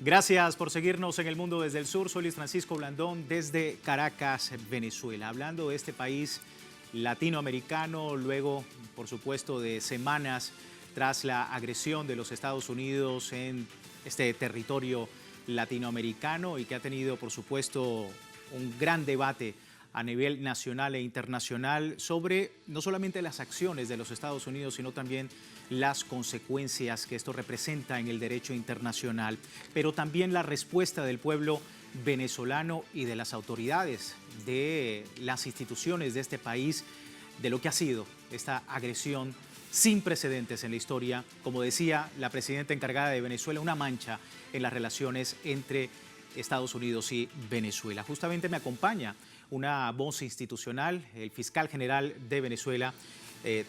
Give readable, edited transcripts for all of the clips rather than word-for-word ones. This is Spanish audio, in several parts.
Gracias por seguirnos en El Mundo desde el Sur. Soy Luis Francisco Blandón desde Caracas, Venezuela. Hablando de este país latinoamericano, luego, por supuesto, de semanas tras la agresión de los Estados Unidos en este territorio latinoamericano y que ha tenido, por supuesto, un gran debate a nivel nacional e internacional sobre no solamente las acciones de los Estados Unidos, sino también las consecuencias que esto representa en el derecho internacional, pero también la respuesta del pueblo venezolano y de las autoridades, de las instituciones de este país, de lo que ha sido esta agresión sin precedentes en la historia, como decía la presidenta encargada de Venezuela, una mancha en las relaciones entre Estados Unidos y Venezuela. Justamente me acompaña una voz institucional, el fiscal general de Venezuela,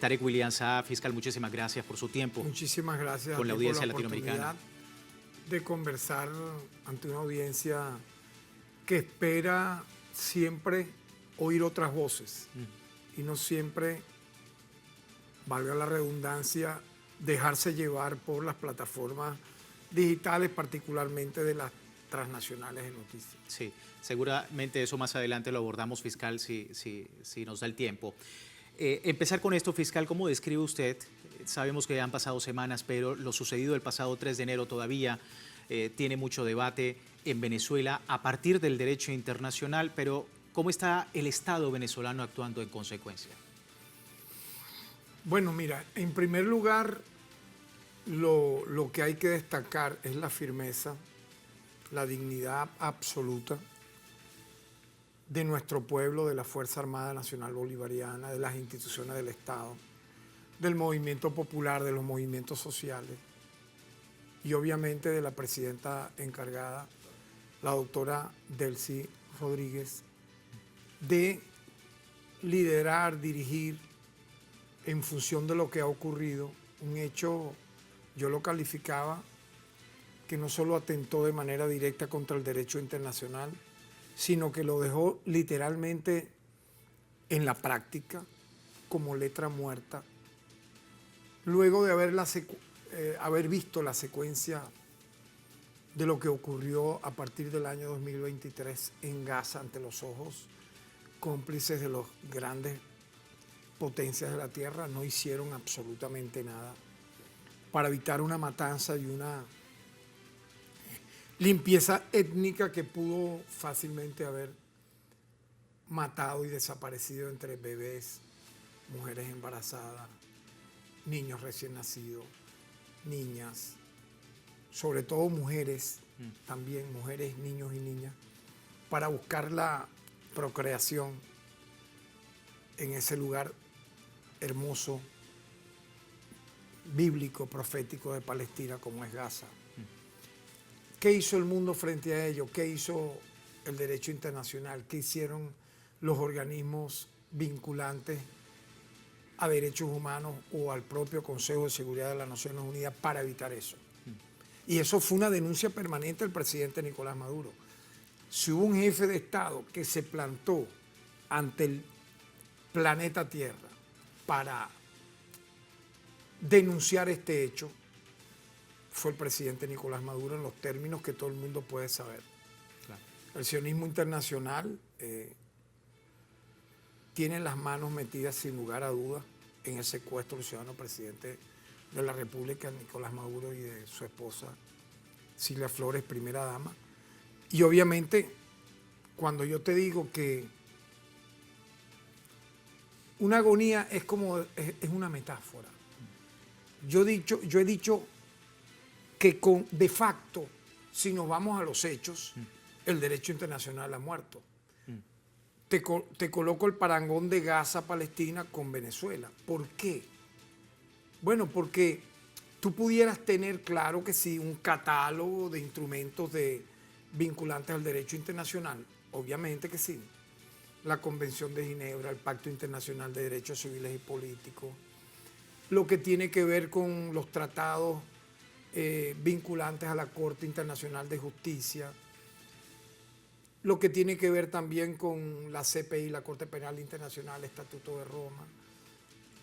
Tarek William Saab. Fiscal, muchísimas gracias por su tiempo. Muchísimas gracias con la audiencia por la latinoamericana de conversar ante una audiencia que espera siempre oír otras voces y no siempre, valga la redundancia, dejarse llevar por las plataformas digitales, particularmente de las transnacionales de noticias. Sí, seguramente eso más adelante lo abordamos, fiscal, si nos da el tiempo. Empezar con esto, fiscal, ¿cómo describe usted? Sabemos que han pasado semanas, pero lo sucedido el pasado 3 de enero todavía tiene mucho debate en Venezuela a partir del derecho internacional, pero ¿cómo está el Estado venezolano actuando en consecuencia? Bueno, mira, en primer lugar, lo que hay que destacar es la firmeza, la dignidad absoluta de nuestro pueblo, de la Fuerza Armada Nacional Bolivariana, de las instituciones del Estado, del movimiento popular, de los movimientos sociales y obviamente de la presidenta encargada, la doctora Delcy Rodríguez, de liderar, dirigir en función de lo que ha ocurrido, un hecho, yo lo calificaba, que no solo atentó de manera directa contra el derecho internacional, sino que lo dejó literalmente en la práctica como letra muerta, luego de haber visto la secuencia de lo que ocurrió a partir del año 2023 en Gaza ante los ojos cómplices de las grandes potencias de la tierra. No hicieron absolutamente nada para evitar una matanza y una limpieza étnica que pudo fácilmente haber matado y desaparecido entre bebés, mujeres embarazadas, niños recién nacidos, niñas, sobre todo mujeres, también mujeres, niños y niñas, para buscar la procreación en ese lugar hermoso, bíblico, profético de Palestina como es Gaza. ¿Qué hizo el mundo frente a ello? ¿Qué hizo el derecho internacional? ¿Qué hicieron los organismos vinculantes a derechos humanos o al propio Consejo de Seguridad de las Naciones Unidas para evitar eso? Y eso fue una denuncia permanente del presidente Nicolás Maduro. Si hubo un jefe de Estado que se plantó ante el planeta Tierra para denunciar este hecho, fue el presidente Nicolás Maduro en los términos que todo el mundo puede saber. Claro. El sionismo internacional tiene las manos metidas sin lugar a dudas en el secuestro del ciudadano presidente de la República, Nicolás Maduro, y de su esposa Cilia Flores, primera dama. Y obviamente, cuando yo te digo que una agonía es una metáfora. Yo he dicho que de facto, si nos vamos a los hechos, el derecho internacional ha muerto. Te coloco el parangón de Gaza, Palestina, con Venezuela. ¿Por qué? Bueno, porque tú pudieras tener, claro que sí, un catálogo de instrumentos vinculantes al derecho internacional. Obviamente que sí. La Convención de Ginebra, el Pacto Internacional de Derechos Civiles y Políticos, lo que tiene que ver con los tratados vinculantes a la Corte Internacional de Justicia, lo que tiene que ver también con la CPI, la Corte Penal Internacional, el Estatuto de Roma,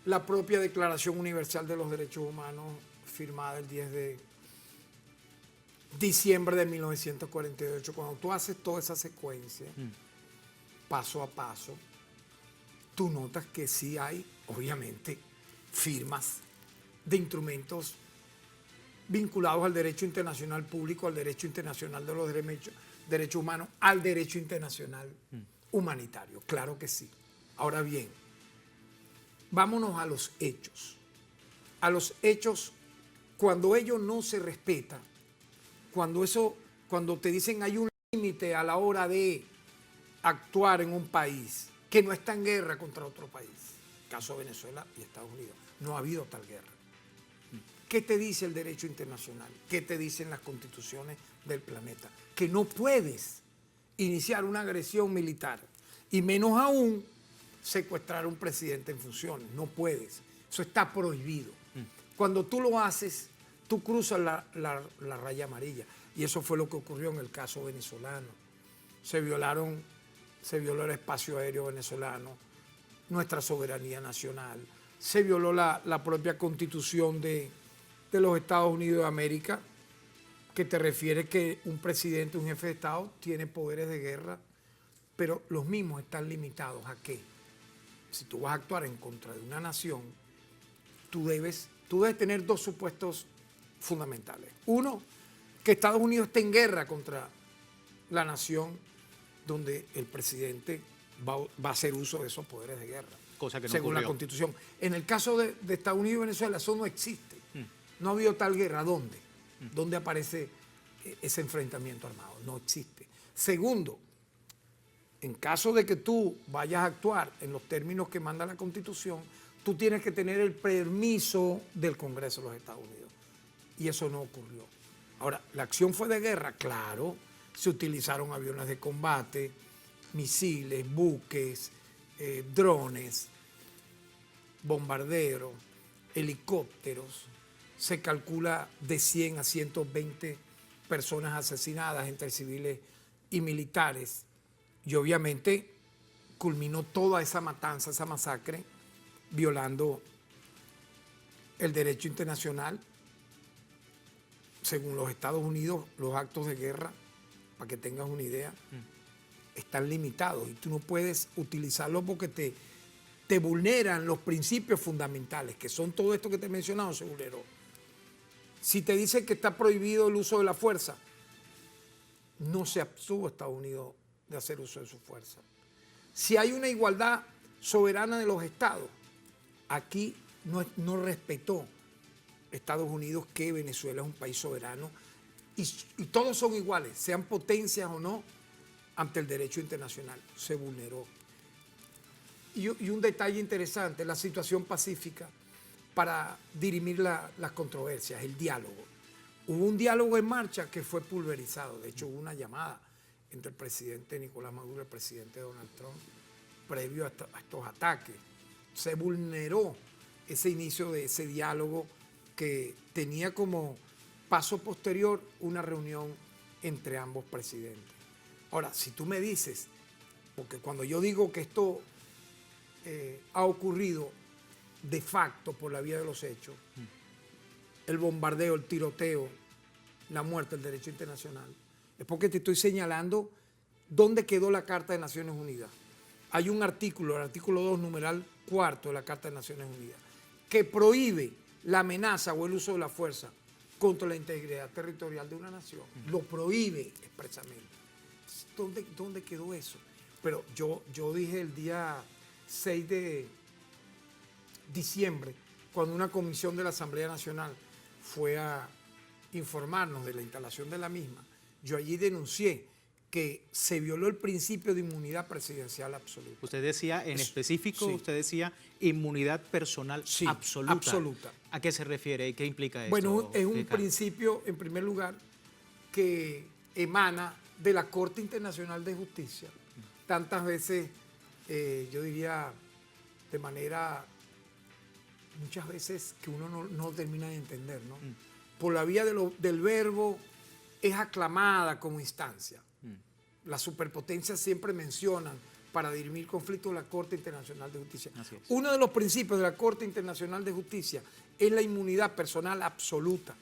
la propia Declaración Universal de los Derechos Humanos firmada el 10 de diciembre de 1948. Cuando tú haces toda esa secuencia, paso a paso, tú notas que sí hay, obviamente, firmas de instrumentos vinculados al derecho internacional público, al derecho internacional de los derechos humanos, al derecho internacional humanitario. Claro que sí. Ahora bien, vámonos a los hechos. A los hechos, cuando ellos no se respetan, cuando te dicen hay un límite a la hora de actuar en un país que no está en guerra contra otro país, caso Venezuela y Estados Unidos, no ha habido tal guerra. ¿Qué te dice el derecho internacional? ¿Qué te dicen las constituciones del planeta? Que no puedes iniciar una agresión militar y menos aún secuestrar a un presidente en funciones. No puedes. Eso está prohibido. Cuando tú lo haces, tú cruzas la raya amarilla. Y eso fue lo que ocurrió en el caso venezolano. Se violó el espacio aéreo venezolano, nuestra soberanía nacional. Se violó la propia constitución de los Estados Unidos de América, que te refiere que un presidente, un jefe de Estado, tiene poderes de guerra, pero los mismos están limitados a qué. Si tú vas a actuar en contra de una nación, tú debes tener dos supuestos fundamentales. Uno, que Estados Unidos esté en guerra contra la nación donde el presidente va a hacer uso de esos poderes de guerra, cosa que no según ocurrió. la Constitución. En el caso de Estados Unidos y Venezuela, eso no existe. No ha habido tal guerra. ¿Dónde? ¿Dónde aparece ese enfrentamiento armado? No existe. Segundo, en caso de que tú vayas a actuar en los términos que manda la Constitución, tú tienes que tener el permiso del Congreso de los Estados Unidos. Y eso no ocurrió. Ahora, ¿la acción fue de guerra? Claro. Se utilizaron aviones de combate, misiles, buques, drones, bombarderos, helicópteros. Se calcula de 100 a 120 personas asesinadas entre civiles y militares. Y obviamente culminó toda esa matanza, esa masacre, violando el derecho internacional. Según los Estados Unidos, los actos de guerra, para que tengas una idea, están limitados y tú no puedes utilizarlos porque te vulneran los principios fundamentales, que son todo esto que te he mencionado, se vulneró. Si te dicen que está prohibido el uso de la fuerza, no se abstuvo Estados Unidos de hacer uso de su fuerza. Si hay una igualdad soberana de los estados, aquí no respetó Estados Unidos que Venezuela es un país soberano y todos son iguales, sean potencias o no, ante el derecho internacional. Se vulneró. Y un detalle interesante, la situación pacífica para dirimir las controversias, el diálogo. Hubo un diálogo en marcha que fue pulverizado. De hecho, hubo una llamada entre el presidente Nicolás Maduro y el presidente Donald Trump previo a estos ataques. Se vulneró ese inicio de ese diálogo que tenía como paso posterior una reunión entre ambos presidentes. Ahora, si tú me dices, porque cuando yo digo que esto ha ocurrido de facto por la vía de los hechos, el bombardeo, el tiroteo, la muerte, el derecho internacional, es porque te estoy señalando dónde quedó la Carta de Naciones Unidas. Hay un artículo, el artículo 2, numeral 4 de la Carta de Naciones Unidas, que prohíbe la amenaza o el uso de la fuerza contra la integridad territorial de una nación. Lo prohíbe expresamente. ¿Dónde quedó eso? Pero yo dije el día 6 de diciembre, cuando una comisión de la Asamblea Nacional fue a informarnos de la instalación de la misma, yo allí denuncié que se violó el principio de inmunidad presidencial absoluta. Usted decía, en específico, sí. Usted decía inmunidad personal sí, absoluta. Absoluta. ¿A qué se refiere y qué implica esto? Bueno, es un principio, en primer lugar, que emana de la Corte Internacional de Justicia. Tantas veces, yo diría, de manera, muchas veces que uno no termina de entender, ¿no? Por la vía del verbo es aclamada como instancia. Las superpotencias siempre mencionan para dirimir conflictos la Corte Internacional de Justicia. Uno de los principios de la Corte Internacional de Justicia es la inmunidad personal absoluta.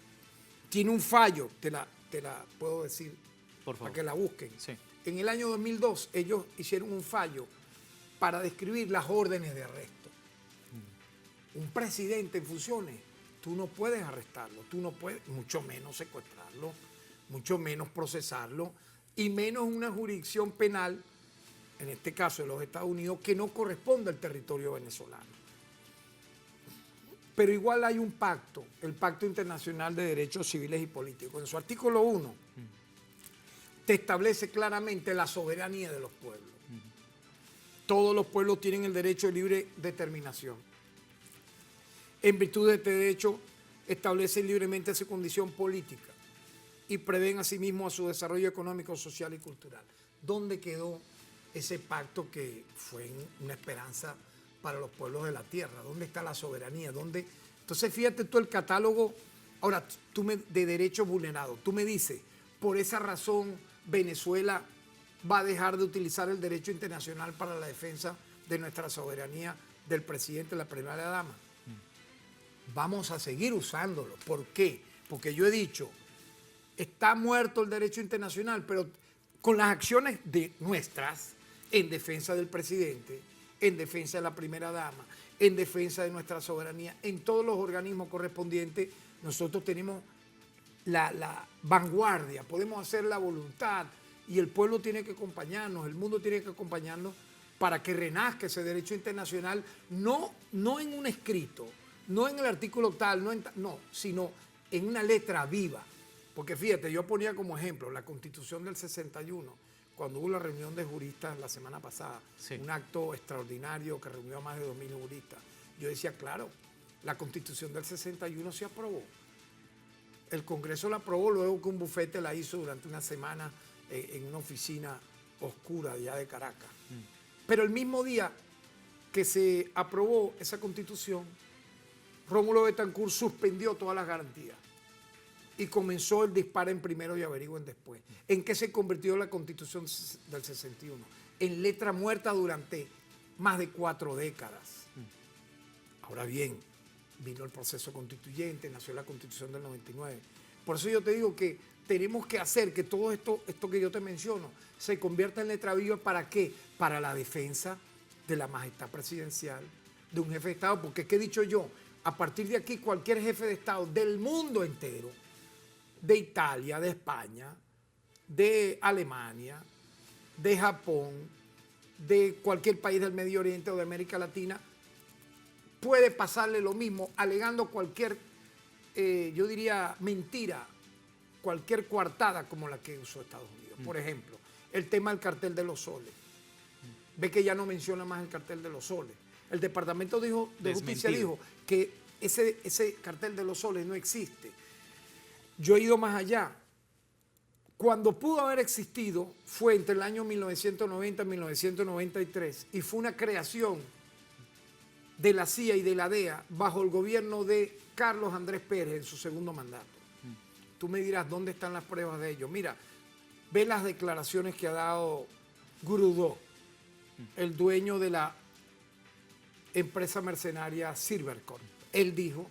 Tiene un fallo, te te la puedo decir Por favor. para que la busquen. Sí. En el año 2002 ellos hicieron un fallo para describir las órdenes de arresto. Un presidente en funciones, tú no puedes arrestarlo, tú no puedes, mucho menos secuestrarlo, mucho menos procesarlo, y menos una jurisdicción penal, en este caso de los Estados Unidos, que no corresponde al territorio venezolano. Pero igual hay un pacto, el Pacto Internacional de Derechos Civiles y Políticos. En su artículo 1 te establece claramente la soberanía de los pueblos. Todos los pueblos tienen el derecho de libre determinación. En virtud de este derecho, establecen libremente su condición política y prevén asimismo a su desarrollo económico, social y cultural. ¿Dónde quedó ese pacto que fue una esperanza para los pueblos de la tierra? ¿Dónde está la soberanía? ¿Dónde? Entonces, fíjate tú el catálogo, ahora, de derechos vulnerados. Tú me dices, por esa razón, Venezuela va a dejar de utilizar el derecho internacional para la defensa de nuestra soberanía del presidente, la primera dama. Vamos a seguir usándolo. ¿Por qué? Porque yo he dicho, está muerto el derecho internacional, pero con las acciones de nuestras en defensa del presidente, en defensa de la primera dama, en defensa de nuestra soberanía, en todos los organismos correspondientes, nosotros tenemos la vanguardia, podemos hacer la voluntad y el pueblo tiene que acompañarnos, el mundo tiene que acompañarnos para que renazca ese derecho internacional, no en un escrito, no en el artículo tal, no, sino en una letra viva. Porque fíjate, yo ponía como ejemplo la Constitución del 61, cuando hubo la reunión de juristas la semana pasada, sí, un acto extraordinario que reunió a más de 2.000 juristas. Yo decía, claro, la Constitución del 61 se aprobó. El Congreso la aprobó luego que un bufete la hizo durante una semana en una oficina oscura allá de Caracas. Pero el mismo día que se aprobó esa Constitución, Rómulo Betancourt suspendió todas las garantías y comenzó el disparo en primero y averigüen después. ¿En qué se convirtió la Constitución del 61? En letra muerta durante más de 4 décadas. Ahora bien, vino el proceso constituyente, nació la Constitución del 99. Por eso yo te digo que tenemos que hacer que todo esto que yo te menciono se convierta en letra viva. ¿Para qué? Para la defensa de la majestad presidencial, de un jefe de Estado. Porque, ¿qué he dicho yo? A partir de aquí, cualquier jefe de Estado del mundo entero, de Italia, de España, de Alemania, de Japón, de cualquier país del Medio Oriente o de América Latina, puede pasarle lo mismo, alegando cualquier, yo diría, mentira, cualquier coartada como la que usó Estados Unidos. Por ejemplo, el tema del cartel de los soles. Ve que ya no menciona más el cartel de los soles. El Departamento de Justicia dijo que ese cartel de los soles no existe. Yo he ido más allá. Cuando pudo haber existido fue entre el año 1990 y 1993 y fue una creación de la CIA y de la DEA bajo el gobierno de Carlos Andrés Pérez en su segundo mandato. Tú me dirás, ¿dónde están las pruebas de ello? Mira, ve las declaraciones que ha dado Grudó, el dueño de la empresa mercenaria Silvercorp. Él dijo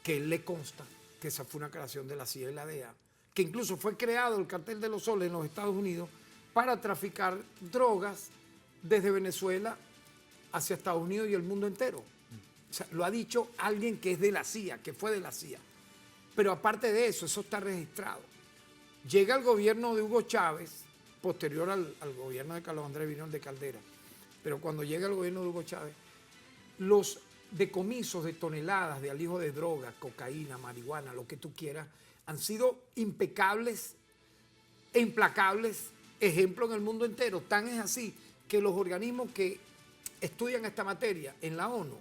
que él le consta que esa fue una creación de la CIA y la DEA, que incluso fue creado el cartel de los soles en los Estados Unidos para traficar drogas desde Venezuela hacia Estados Unidos y el mundo entero. O sea, lo ha dicho alguien que es de la CIA, que fue de la CIA. Pero aparte de eso, eso está registrado. Llega el gobierno de Hugo Chávez, posterior al gobierno de Carlos Andrés Vidal de Caldera, pero cuando llega el gobierno de Hugo Chávez, los decomisos de toneladas de alijo de droga, cocaína, marihuana, lo que tú quieras, han sido impecables e implacables ejemplos en el mundo entero. Tan es así que los organismos que estudian esta materia en la ONU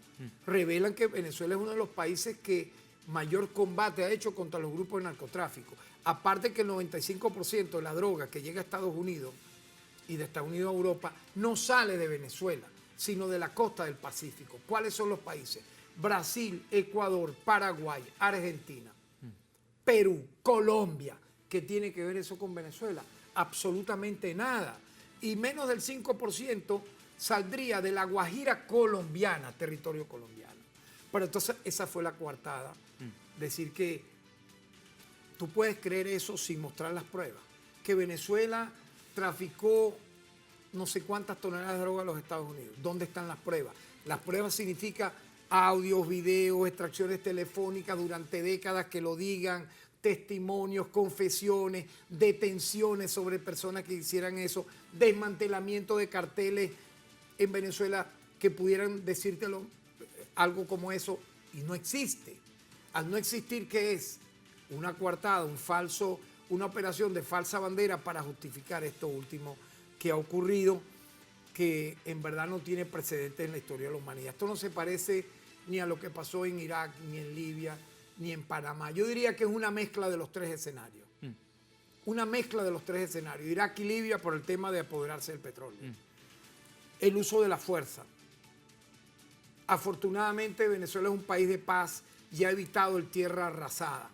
revelan que Venezuela es uno de los países que mayor combate ha hecho contra los grupos de narcotráfico. Aparte que el 95% de la droga que llega a Estados Unidos y de Estados Unidos a Europa no sale de Venezuela, sino de la costa del Pacífico. ¿Cuáles son los países? Brasil, Ecuador, Paraguay, Argentina, Perú, Colombia. ¿Qué tiene que ver eso con Venezuela? Absolutamente nada. Y menos del 5% saldría de la Guajira colombiana, territorio colombiano. Pero entonces esa fue la coartada. Decir que tú puedes creer eso sin mostrar las pruebas. Que Venezuela traficó no sé cuántas toneladas de droga a los Estados Unidos. ¿Dónde están las pruebas? Las pruebas significa audios, videos, extracciones telefónicas durante décadas que lo digan, testimonios, confesiones, detenciones sobre personas que hicieran eso, desmantelamiento de carteles en Venezuela que pudieran decírtelo algo como eso, y no existe. Al no existir, ¿qué es? Una coartada, una operación de falsa bandera para justificar esto último que ha ocurrido, que en verdad no tiene precedentes en la historia de la humanidad. Esto no se parece ni a lo que pasó en Irak, ni en Libia, ni en Panamá. Yo diría que es una mezcla de los tres escenarios. Una mezcla de los tres escenarios. Irak y Libia por el tema de apoderarse del petróleo. El uso de la fuerza. Afortunadamente Venezuela es un país de paz y ha evitado el tierra arrasada.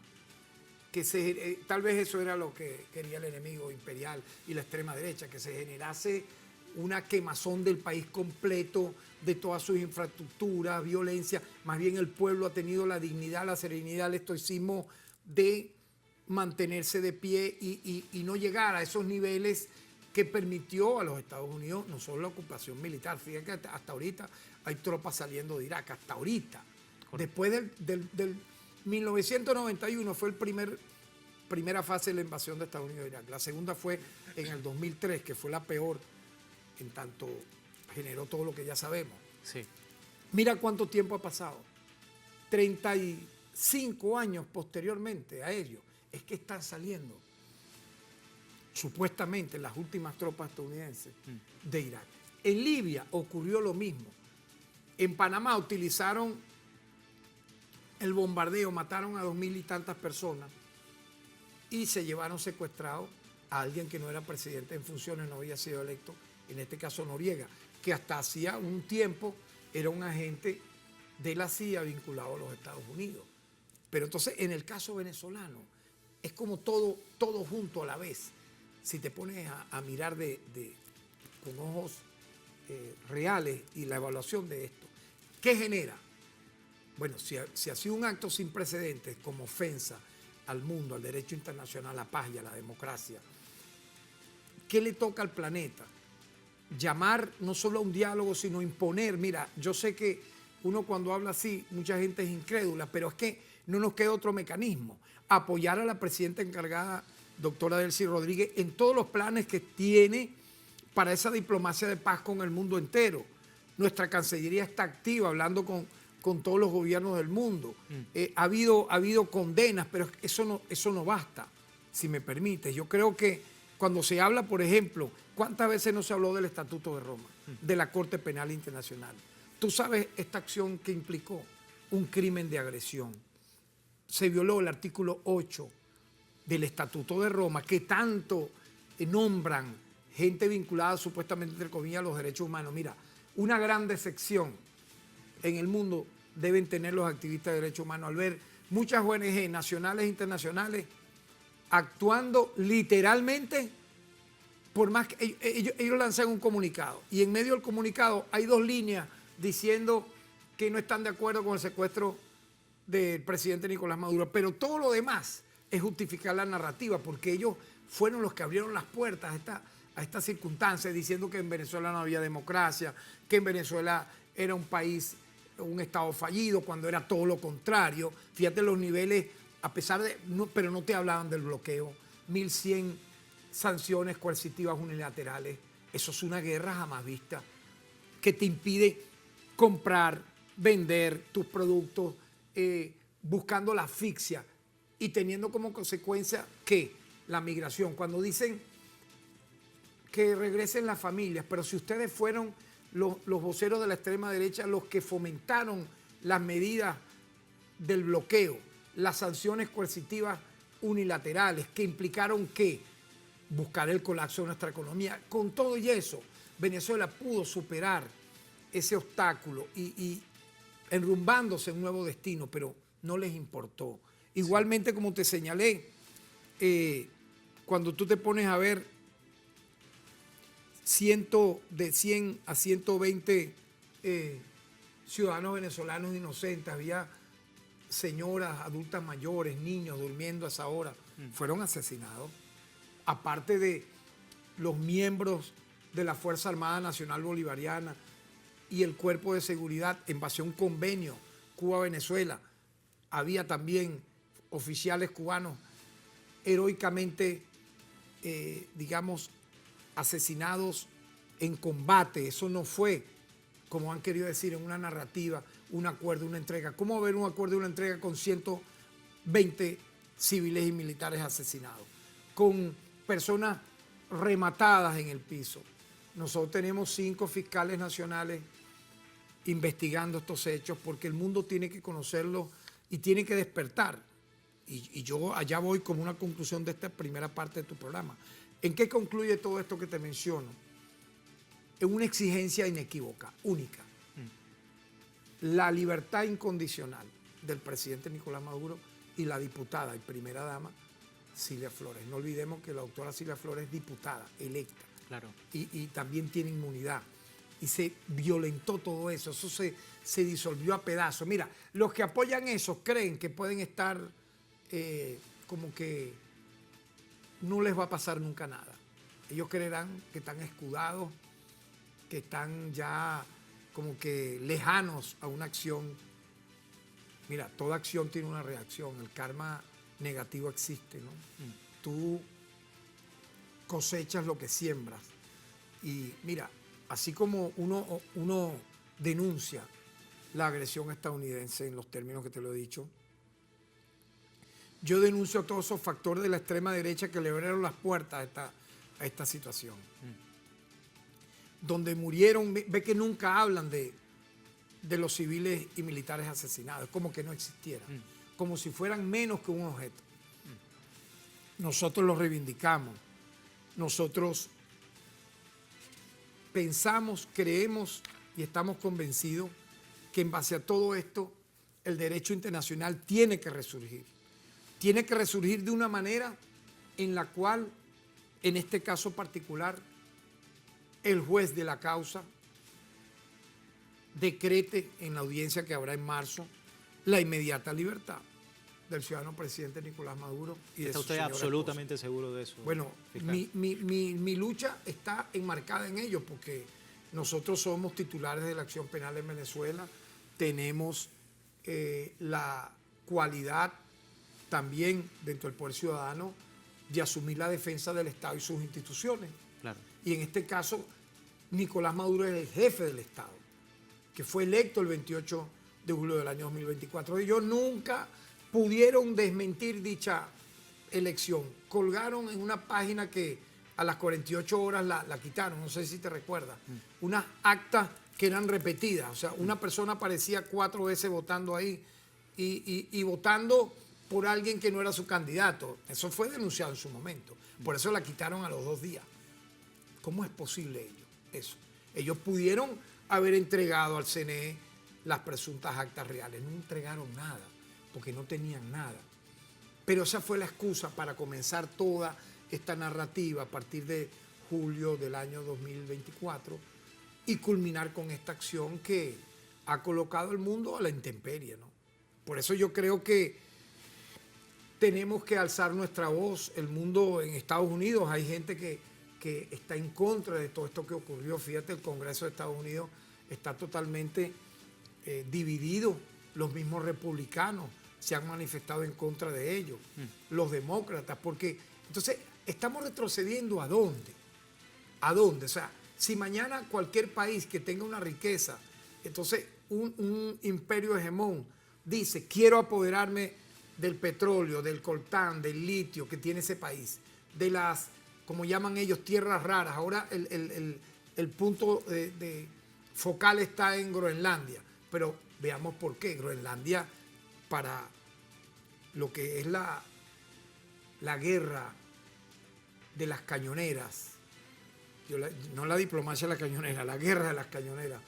Tal vez eso era lo que quería el enemigo imperial y la extrema derecha, que se generase una quemazón del país completo, de todas sus infraestructuras, violencia. Más bien el pueblo ha tenido la dignidad, la serenidad, el estoicismo de mantenerse de pie y no llegar a esos niveles que permitió a los Estados Unidos no solo la ocupación militar. Fíjate que hasta ahorita hay tropas saliendo de Irak, hasta ahorita. Correcto. Después del 1991 fue primera fase de la invasión de Estados Unidos de Irak. La segunda fue en el 2003, que fue la peor, en tanto generó todo lo que ya sabemos. Sí. Mira cuánto tiempo ha pasado. 35 años posteriormente a ello. Es que están saliendo supuestamente las últimas tropas estadounidenses de Irak. En Libia ocurrió lo mismo. En Panamá utilizaron el bombardeo, mataron a 2000 y tantas personas y se llevaron secuestrado a alguien que no era presidente en funciones, no había sido electo, en este caso Noriega, que hasta hacía un tiempo era un agente de la CIA vinculado a los Estados Unidos. Pero entonces en el caso venezolano es como todo junto a la vez. Si te pones a mirar con ojos reales y la evaluación de esto, ¿qué genera? Bueno, si ha sido un acto sin precedentes como ofensa al mundo, al derecho internacional, a la paz y a la democracia, ¿qué le toca al planeta? Llamar no solo a un diálogo, sino imponer. Mira, yo sé que uno cuando habla así, mucha gente es incrédula, pero es que no nos queda otro mecanismo. Apoyar a la presidenta encargada, doctora Delcy Rodríguez, en todos los planes que tiene para esa diplomacia de paz con el mundo entero. Nuestra Cancillería está activa hablando con todos los gobiernos del mundo. Ha habido condenas, pero eso no basta, si me permites. Yo creo que cuando se habla, por ejemplo, ¿cuántas veces no se habló del Estatuto de Roma, de la Corte Penal Internacional? Tú sabes esta acción que implicó un crimen de agresión. Se violó el artículo 8 del Estatuto de Roma, que tanto nombran gente vinculada supuestamente, entre comillas, a los derechos humanos. Mira, una gran decepción en el mundo deben tener los activistas de derechos humanos al ver muchas ONG nacionales e internacionales actuando literalmente, por más que ellos lanzan un comunicado y en medio del comunicado hay dos líneas diciendo que no están de acuerdo con el secuestro del presidente Nicolás Maduro, pero todo lo demás es justificar la narrativa, porque ellos fueron los que abrieron las puertas a estas circunstancias, diciendo que en Venezuela no había democracia, que en Venezuela era un país, un Estado fallido, cuando era todo lo contrario. Fíjate los niveles, a pesar de, pero no te hablaban del bloqueo, 1100 sanciones coercitivas unilaterales. Eso es una guerra jamás vista, que te impide comprar, vender tus productos, buscando la asfixia y teniendo como consecuencia que la migración. Cuando dicen que regresen las familias, pero si ustedes fueron los voceros de la extrema derecha los que fomentaron las medidas del bloqueo, las sanciones coercitivas unilaterales, que implicaron que buscar el colapso de nuestra economía. Con todo y eso, Venezuela pudo superar ese obstáculo y enrumbándose en un nuevo destino, pero no les importó. Igualmente, como te señalé, cuando tú te pones a ver de 100 a 120 ciudadanos venezolanos inocentes, había señoras, adultas mayores, niños durmiendo a esa hora, fueron asesinados. Aparte de los miembros de la Fuerza Armada Nacional Bolivariana y el Cuerpo de Seguridad, en base a un convenio Cuba-Venezuela, había también oficiales cubanos heroicamente, digamos, asesinados en combate. Eso no fue, como han querido decir en una narrativa, un acuerdo, una entrega. ¿Cómo va a haber un acuerdo y una entrega con 120 civiles y militares asesinados? Con personas rematadas en el piso. Nosotros tenemos 5 fiscales nacionales investigando estos hechos porque el mundo tiene que conocerlos y tiene que despertar. Y yo allá voy como una conclusión de esta primera parte de tu programa. ¿En qué concluye todo esto que te menciono? En una exigencia inequívoca, única. La libertad incondicional del presidente Nicolás Maduro y la diputada y primera dama Cilia Flores. No olvidemos que la doctora Cilia Flores es diputada, electa. Claro. Y también tiene inmunidad. Y se violentó todo eso. Eso se disolvió a pedazos. Mira, los que apoyan eso creen que pueden estar como que no les va a pasar nunca nada. Ellos creerán que están escudados, que están ya como que lejanos a una acción. Mira, toda acción tiene una reacción. El karma negativo existe, ¿no? Tú cosechas lo que siembras. Y mira, así como uno denuncia la agresión estadounidense en los términos que te lo he dicho, yo denuncio todos esos factores de la extrema derecha que le abrieron las puertas a esta situación. Donde murieron, ve que nunca hablan de los civiles y militares asesinados, como que no existieran, como si fueran menos que un objeto. Nosotros los reivindicamos, nosotros pensamos, creemos y estamos convencidos que en base a todo esto el derecho internacional tiene que resurgir. Tiene que resurgir de una manera en la cual, en este caso particular, el juez de la causa decrete en la audiencia que habrá en marzo la inmediata libertad del ciudadano presidente Nicolás Maduro y de ¿Está su usted señora absolutamente esposa. seguro de eso? Bueno, mi lucha está enmarcada en ello porque nosotros somos titulares de la acción penal en Venezuela, tenemos la cualidad también dentro del poder ciudadano de asumir la defensa del Estado y sus instituciones. Claro. Y en este caso, Nicolás Maduro es el jefe del Estado, que fue electo el 28 de julio del año 2024. Ellos nunca pudieron desmentir dicha elección. Colgaron en una página que a las 48 horas la quitaron, no sé si te recuerdas, unas actas que eran repetidas. O sea, una persona aparecía 4 veces votando ahí y votando por alguien que no era su candidato. Eso fue denunciado en su momento. Por eso la quitaron a los 2 días. ¿Cómo es posible eso? Ellos pudieron haber entregado al CNE las presuntas actas reales. No entregaron nada, porque no tenían nada. Pero esa fue la excusa para comenzar toda esta narrativa a partir de julio del año 2024 y culminar con esta acción que ha colocado al mundo a la intemperie, ¿no? Por eso yo creo que tenemos que alzar nuestra voz. El mundo en Estados Unidos, hay gente que está en contra de todo esto que ocurrió. Fíjate, el Congreso de Estados Unidos está totalmente dividido. Los mismos republicanos se han manifestado en contra de ellos, los demócratas, porque entonces estamos retrocediendo ¿a dónde? ¿A dónde? O sea, si mañana cualquier país que tenga una riqueza, entonces un imperio hegemón dice, quiero apoderarme del petróleo, del coltán, del litio que tiene ese país, de las, como llaman ellos, tierras raras. Ahora el punto de focal está en Groenlandia, pero veamos por qué. Groenlandia, para lo que es la guerra de las cañoneras, no la diplomacia de la cañonera, la guerra de las cañoneras,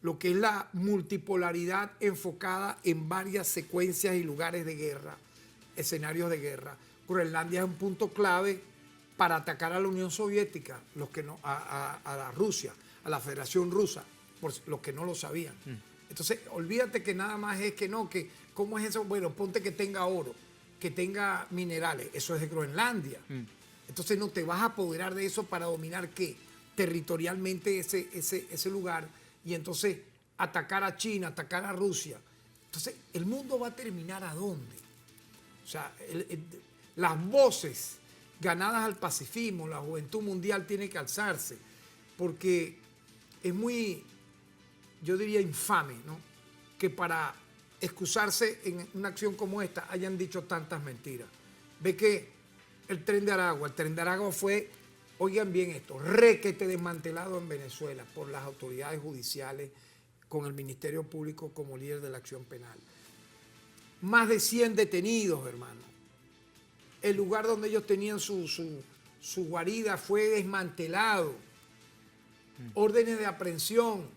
lo que es la multipolaridad enfocada en varias secuencias y lugares de guerra, escenarios de guerra. Groenlandia es un punto clave para atacar a la Unión Soviética, a la Rusia, a la Federación Rusa, por los que no lo sabían. Entonces, olvídate que nada más es que no, que ¿cómo es eso? Bueno, ponte que tenga oro, que tenga minerales, eso es de Groenlandia. Entonces no te vas a apoderar de eso para dominar ¿qué? Territorialmente ese lugar y entonces atacar a China, atacar a Rusia. Entonces, ¿el mundo va a terminar a dónde? O sea, las voces ganadas al pacifismo, la juventud mundial tiene que alzarse, porque es muy, yo diría, infame, ¿no? Que para excusarse en una acción como esta hayan dicho tantas mentiras. Ve que el Tren de Aragua fue, oigan bien esto, requete desmantelado en Venezuela por las autoridades judiciales con el Ministerio Público como líder de la acción penal. Más de 100 detenidos, hermano. El lugar donde ellos tenían su guarida fue desmantelado. Órdenes de aprehensión.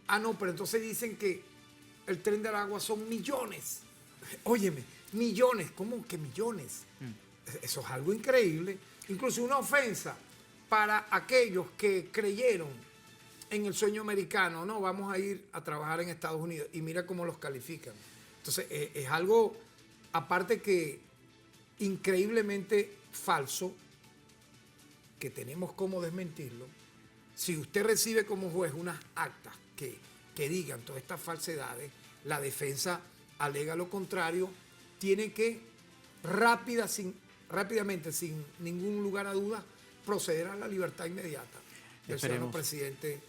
Ah, no, pero entonces dicen que el Tren de Aragua son millones. Óyeme, millones. ¿Cómo que millones? Eso es algo increíble. Incluso una ofensa para aquellos que creyeron en el sueño americano. No, vamos a ir a trabajar en Estados Unidos. Y mira cómo los califican. Entonces, es algo, aparte que increíblemente falso, que tenemos cómo desmentirlo. Si usted recibe como juez unas actas que digan todas estas falsedades, la defensa alega lo contrario, tiene que rápidamente, sin ningún lugar a duda, proceder a la libertad inmediata del señor presidente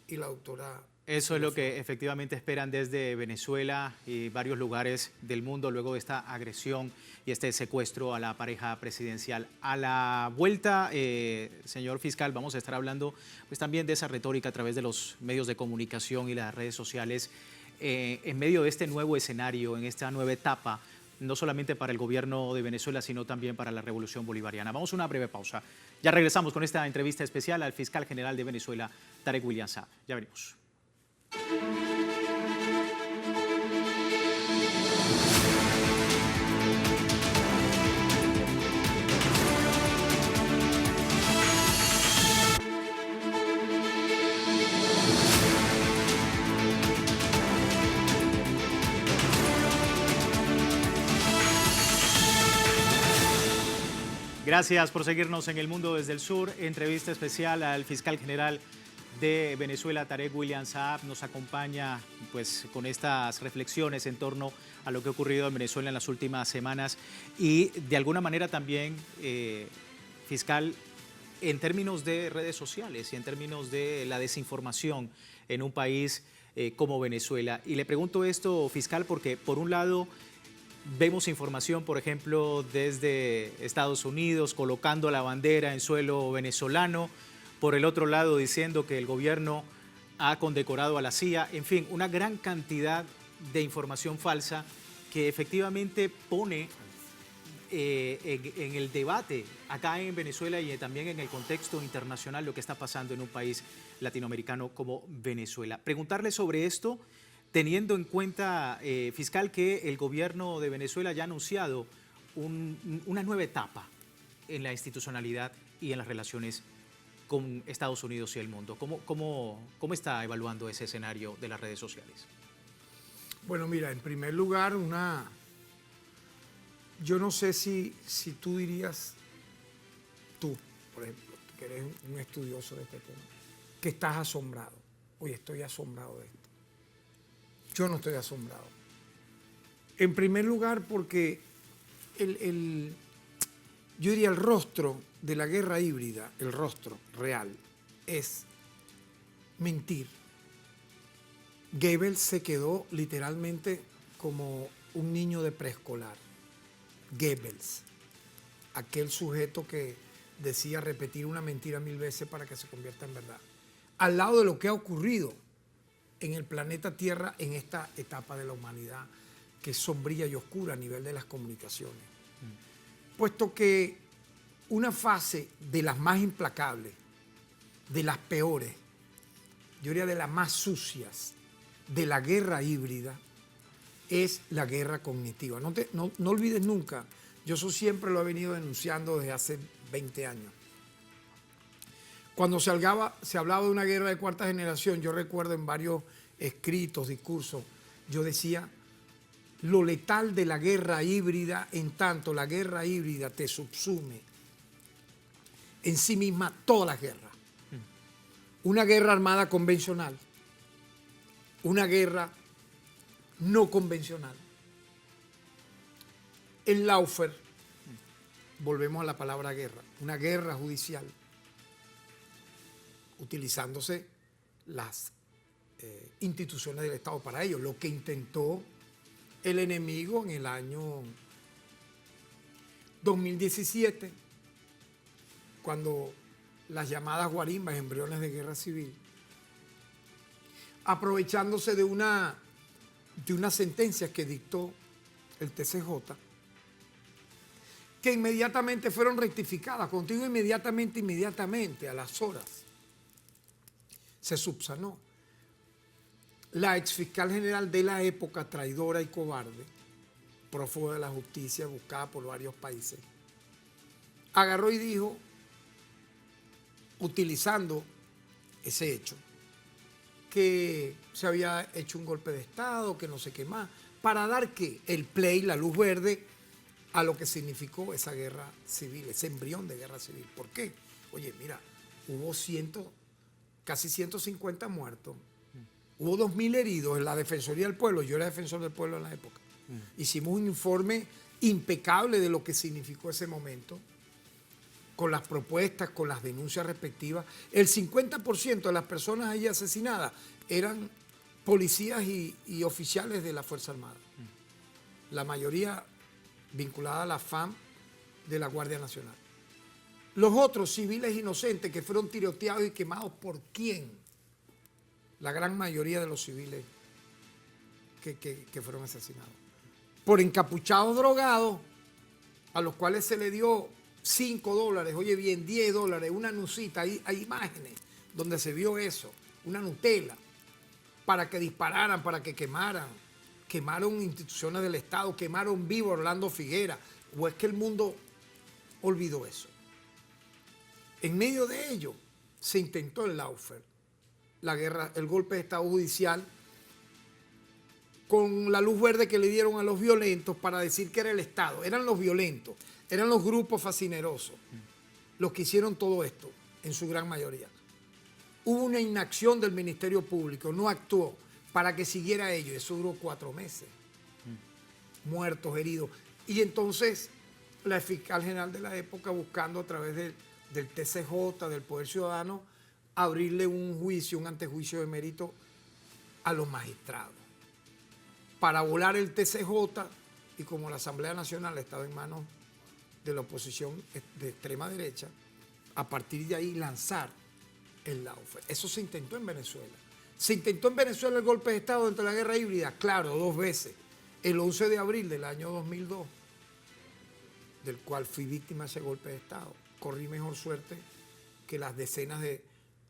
y la doctora. Eso es lo que efectivamente esperan desde Venezuela y varios lugares del mundo luego de esta agresión y este secuestro a la pareja presidencial. A la vuelta, señor fiscal, vamos a estar hablando pues también de esa retórica a través de los medios de comunicación y las redes sociales en medio de este nuevo escenario, en esta nueva etapa, no solamente para el gobierno de Venezuela, sino también para la revolución bolivariana. Vamos a una breve pausa. Ya regresamos con esta entrevista especial al fiscal general de Venezuela, Tarek William Saab. Ya venimos. Gracias por seguirnos en El Mundo desde el Sur. Entrevista especial al fiscal general de Venezuela, Tarek William Saab, nos acompaña pues con estas reflexiones en torno a lo que ha ocurrido en Venezuela en las últimas semanas y de alguna manera también, fiscal, en términos de redes sociales y en términos de la desinformación en un país como Venezuela. Y le pregunto esto, fiscal, porque por un lado vemos información, por ejemplo, desde Estados Unidos colocando la bandera en suelo venezolano, por el otro lado diciendo que el gobierno ha condecorado a la CIA, en fin, una gran cantidad de información falsa que efectivamente pone en el debate acá en Venezuela y también en el contexto internacional lo que está pasando en un país latinoamericano como Venezuela. Preguntarle sobre esto, teniendo en cuenta, fiscal, que el gobierno de Venezuela ya ha anunciado una nueva etapa en la institucionalidad y en las relaciones con Estados Unidos y el mundo. ¿Cómo está evaluando ese escenario de las redes sociales? Bueno, mira, en primer lugar, yo no sé si tú dirías, tú, por ejemplo, que eres un estudioso de este tema, que estás asombrado. Oye, estoy asombrado de esto. Yo no estoy asombrado. En primer lugar, porque yo diría el rostro de la guerra híbrida, el rostro real, es mentir. Goebbels se quedó literalmente como un niño de preescolar. Goebbels, aquel sujeto que decía repetir una mentira 1000 veces para que se convierta en verdad. Al lado de lo que ha ocurrido en el planeta Tierra en esta etapa de la humanidad, que es sombría y oscura a nivel de las comunicaciones. Puesto que una fase de las más implacables, de las peores, yo diría de las más sucias, de la guerra híbrida, es la guerra cognitiva. No olvides nunca, yo eso siempre lo he venido denunciando desde hace 20 años. Cuando se hablaba de una guerra de cuarta generación, yo recuerdo en varios escritos, discursos, yo decía lo letal de la guerra híbrida, en tanto la guerra híbrida te subsume en sí misma todas las guerras. Una guerra armada convencional, una guerra no convencional. El lawfare, volvemos a la palabra guerra, una guerra judicial, utilizándose las instituciones del Estado para ello, lo que intentó el enemigo en el año 2017, cuando las llamadas guarimbas, embriones de guerra civil, aprovechándose de una sentencia que dictó el TCJ, que inmediatamente fueron rectificadas, contigo inmediatamente, a las horas, se subsanó. La exfiscal general de la época, traidora y cobarde, prófuga de la justicia, buscada por varios países, agarró y dijo, utilizando ese hecho, que se había hecho un golpe de Estado, que no sé qué más, para dar ¿qué? El play, la luz verde, a lo que significó esa guerra civil, ese embrión de guerra civil. ¿Por qué? Oye, mira, hubo casi 150 muertos, hubo 2.000 heridos en la Defensoría del Pueblo, yo era defensor del pueblo en la época. Hicimos un informe impecable de lo que significó ese momento, con las propuestas, con las denuncias respectivas. El 50% de las personas allí asesinadas eran policías y oficiales de la Fuerza Armada. La mayoría vinculada a la FAM de la Guardia Nacional. Los otros civiles inocentes que fueron tiroteados y quemados, ¿por quién? La gran mayoría de los civiles que fueron asesinados. Por encapuchados drogados, a los cuales se le dio $5, oye bien, $10, una nucita, hay imágenes donde se vio eso, una Nutella, para que dispararan, para que quemaran. Quemaron instituciones del Estado, quemaron vivo a Orlando Figuera. ¿O es que el mundo olvidó eso? En medio de ello se intentó el lawfare, la guerra, el golpe de Estado judicial, con la luz verde que le dieron a los violentos para decir que era el Estado. Eran los violentos, eran los grupos fascinerosos los que hicieron todo esto, en su gran mayoría. Hubo una inacción del Ministerio Público, no actuó para que siguiera ello. Eso duró 4 meses. Muertos, heridos. Y entonces la fiscal general de la época, buscando a través del TCJ, del Poder Ciudadano, abrirle un juicio, un antejuicio de mérito a los magistrados, para volar el TCJ, y como la Asamblea Nacional estaba en manos de la oposición de extrema derecha, a partir de ahí lanzar el lawfare. Eso se intentó en Venezuela. Se intentó en Venezuela el golpe de Estado dentro de la guerra híbrida, claro, 2 veces. El 11 de abril del año 2002, del cual fui víctima de ese golpe de Estado. Corrí mejor suerte que las decenas de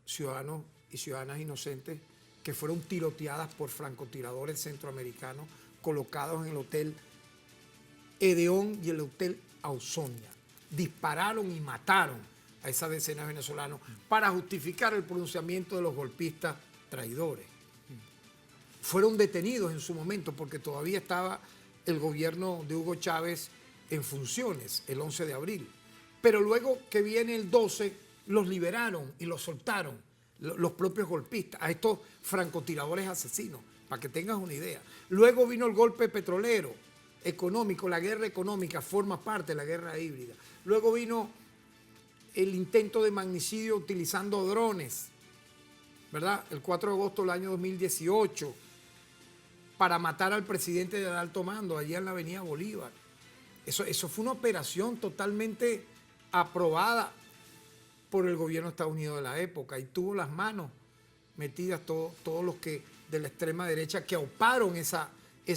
ciudadanos y ciudadanas inocentes que fueron tiroteadas por francotiradores centroamericanos colocados en el Hotel Edeón y el Hotel Ausonia. Dispararon y mataron a esas decenas de venezolanos para justificar el pronunciamiento de los golpistas traidores. Fueron detenidos en su momento porque todavía estaba el gobierno de Hugo Chávez en funciones el 11 de abril. Pero luego que viene el 12, los liberaron y los soltaron los propios golpistas, a estos francotiradores asesinos, para que tengas una idea. Luego vino el golpe petrolero, económico, la guerra económica forma parte de la guerra híbrida. Luego vino el intento de magnicidio utilizando drones, ¿verdad? El 4 de agosto del año 2018, para matar al presidente del alto mando allá en la avenida Bolívar. Eso fue una operación totalmente aprobada por el gobierno de Estados Unidos de la época, y tuvo las manos metidas todos los que de la extrema derecha que auparon esa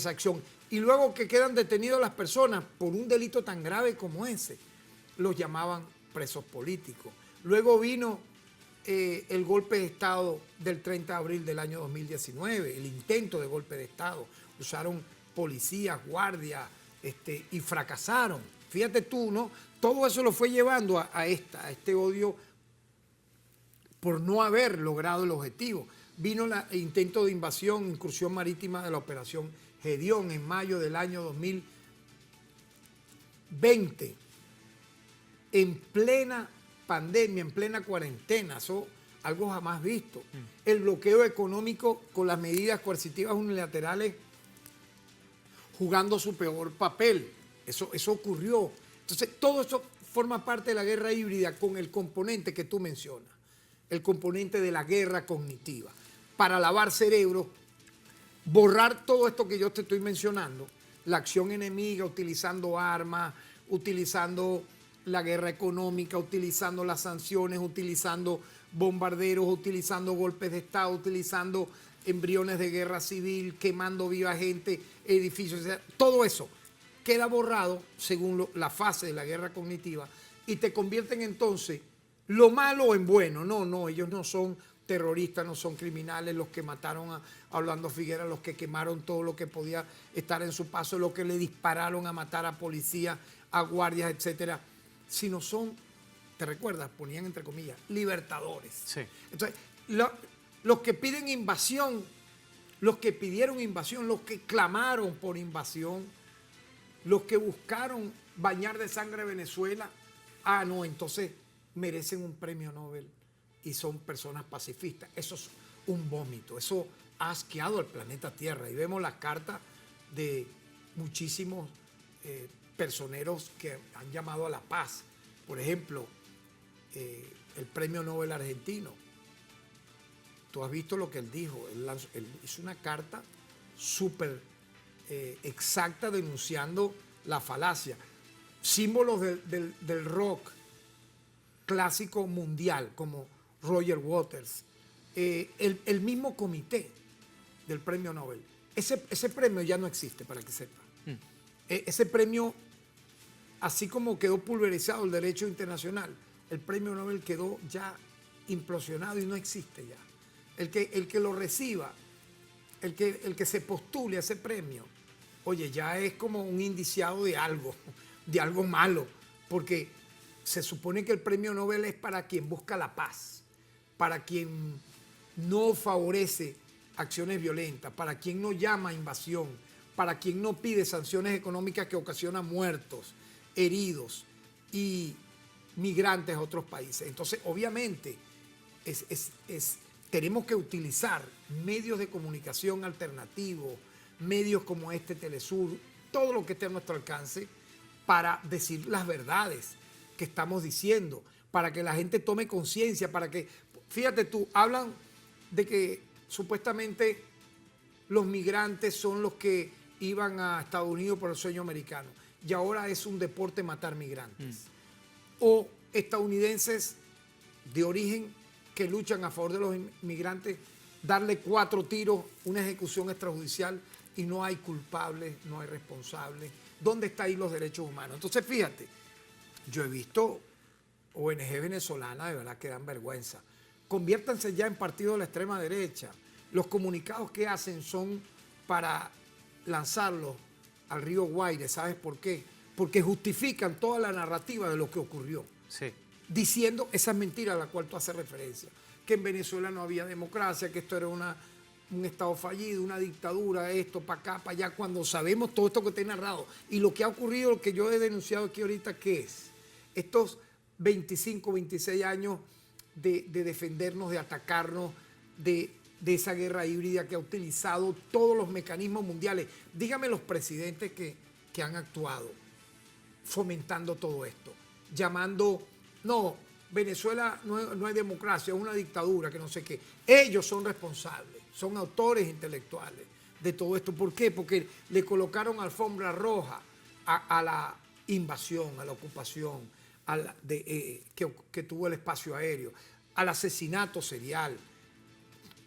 acción. Y luego que quedan detenidos las personas por un delito tan grave como ese, los llamaban presos políticos. Luego vino el golpe de Estado del 30 de abril del año 2019, el intento de golpe de Estado. Usaron policías, guardias, y fracasaron. Fíjate tú, ¿no? Todo eso lo fue llevando a este odio por no haber logrado el objetivo. vino el intento de invasión, incursión marítima de la operación Gedeón en mayo del año 2020, en plena pandemia, en plena cuarentena, eso algo jamás visto. El bloqueo económico con las medidas coercitivas unilaterales jugando su peor papel. Eso ocurrió. Entonces, todo eso forma parte de la guerra híbrida con el componente que tú mencionas, el componente de la guerra cognitiva. Para lavar cerebros, borrar todo esto que yo te estoy mencionando, la acción enemiga, utilizando armas, utilizando la guerra económica, utilizando las sanciones, utilizando bombarderos, utilizando golpes de Estado, utilizando embriones de guerra civil, quemando viva gente, edificios, etc. Todo eso queda borrado según la fase de la guerra cognitiva y te convierten entonces lo malo en bueno. No, ellos no son terroristas, no son criminales, los que mataron a Orlando Figueras, los que quemaron todo lo que podía estar en su paso, los que le dispararon a matar a policías, a guardias, etcétera, sino son, ¿te recuerdas? Ponían entre comillas, libertadores. Sí. Entonces, los que piden invasión, los que pidieron invasión, los que clamaron por invasión, los que buscaron bañar de sangre a Venezuela, no, entonces merecen un premio Nobel y son personas pacifistas. Eso es un vómito, eso ha asqueado al planeta Tierra. Y vemos las cartas de muchísimos personeros que han llamado a la paz. Por ejemplo, el premio Nobel argentino. Tú has visto lo que él dijo. Él hizo una carta súper exacta denunciando la falacia. Símbolos del rock clásico mundial, como Roger Waters, el mismo comité del premio Nobel. Ese premio ya no existe, para que sepa. Ese premio, así como quedó pulverizado el derecho internacional, el premio Nobel quedó ya implosionado y no existe ya. El que lo reciba, el que se postule a ese premio, oye, ya es como un indiciado de algo malo, porque se supone que el premio Nobel es para quien busca la paz, para quien no favorece acciones violentas, para quien no llama a invasión, para quien no pide sanciones económicas que ocasionan muertos, heridos y migrantes a otros países. Entonces, obviamente, tenemos que utilizar medios de comunicación alternativos, medios como Telesur, todo lo que esté a nuestro alcance para decir las verdades que estamos diciendo, para que la gente tome conciencia, para que, fíjate tú, hablan de que supuestamente los migrantes son los que iban a Estados Unidos por el sueño americano y ahora es un deporte matar migrantes. O estadounidenses de origen que luchan a favor de los inmigrantes, darle 4 tiros, una ejecución extrajudicial y no hay culpables, no hay responsables. ¿Dónde están ahí los derechos humanos? Entonces, fíjate, yo he visto ONG venezolanas de verdad que dan vergüenza. Conviértanse ya en partido de la extrema derecha. Los comunicados que hacen son para lanzarlos al río Guaire. ¿Sabes por qué? Porque justifican toda la narrativa de lo que ocurrió. Sí. Diciendo esas mentiras a las cuales tú haces referencia. Que en Venezuela no había democracia, que esto era un Estado fallido, una dictadura, esto, para acá, para allá, cuando sabemos todo esto que te he narrado. Y lo que ha ocurrido, lo que yo he denunciado aquí ahorita, ¿qué es? Estos 25, 26 años de defendernos, de atacarnos, de esa guerra híbrida que ha utilizado todos los mecanismos mundiales. Dígame los presidentes que han actuado fomentando todo esto, llamando, no, Venezuela no hay democracia, es una dictadura, que no sé qué. Ellos son responsables, son autores intelectuales de todo esto. ¿Por qué? Porque le colocaron alfombra roja a la invasión, a la ocupación, que tuvo el espacio aéreo, al asesinato serial.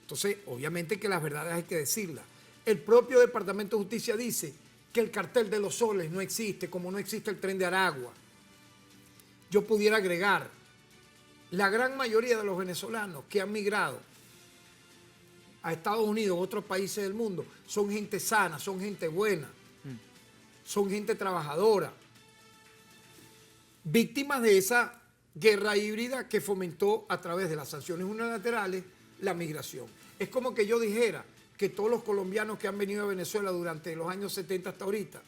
Entonces, obviamente que las verdades hay que decirlas. El propio Departamento de Justicia dice que el cartel de los soles no existe, como no existe el tren de Aragua. Yo pudiera agregar, la gran mayoría de los venezolanos que han migrado a Estados Unidos o otros países del mundo son gente sana, son gente buena, son gente trabajadora, víctimas de esa guerra híbrida que fomentó a través de las sanciones unilaterales la migración. Es como que yo dijera que todos los colombianos que han venido a Venezuela durante los años 70 hasta ahorita